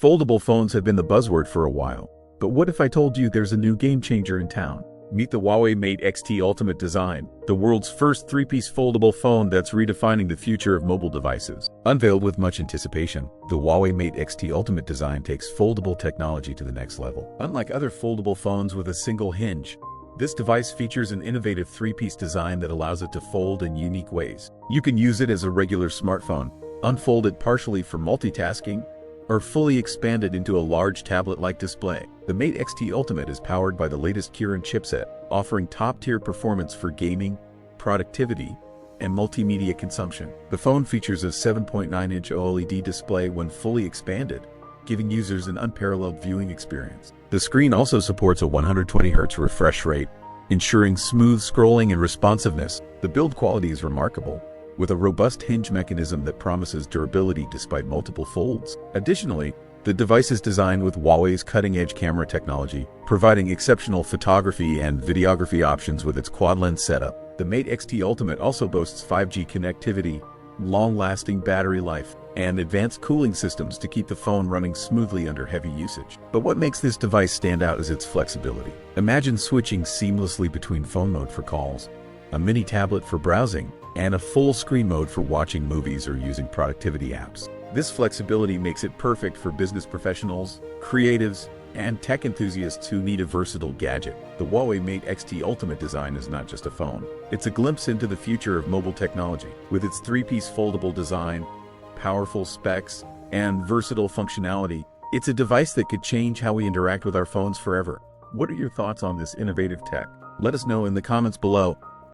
Foldable phones have been the buzzword for a while, but what if I told you there's a new game changer in town? Meet the Huawei Mate X-T Ultimate Design, the world's first three-piece foldable phone that's redefining the future of mobile devices. Unveiled with much anticipation, the Huawei Mate X-T Ultimate Design takes foldable technology to the next level. Unlike other foldable phones with a single hinge, this device features an innovative three-piece design that allows it to fold in unique ways. You can use it as a regular smartphone, unfold it partially for multitasking, or fully expand it into a large tablet-like display. The Mate X-T Ultimate is powered by the latest Kirin chipset, offering top-tier performance for gaming, productivity, and multimedia consumption. The phone features a 7.9-inch OLED display when fully expanded, giving users an unparalleled viewing experience. The screen also supports a 120Hz refresh rate, ensuring smooth scrolling and responsiveness. The build quality is remarkable, with a robust hinge mechanism that promises durability despite multiple folds. Additionally, the device is designed with Huawei's cutting-edge camera technology, providing exceptional photography and videography options with its quad-lens setup. The Mate X-T Ultimate also boasts 5G connectivity, long-lasting battery life, and advanced cooling systems to keep the phone running smoothly under heavy usage. But what makes this device stand out is its flexibility. Imagine switching seamlessly between phone mode for calls, a mini tablet for browsing, and a full screen mode for watching movies or using productivity apps. This flexibility makes it perfect for business professionals, creatives, and tech enthusiasts who need a versatile gadget. The Huawei Mate X-T Ultimate Design is not just a phone. It's a glimpse into the future of mobile technology. With its three-piece foldable design, powerful specs, and versatile functionality, it's a device that could change how we interact with our phones forever. What are your thoughts on this innovative tech? Let us know in the comments below.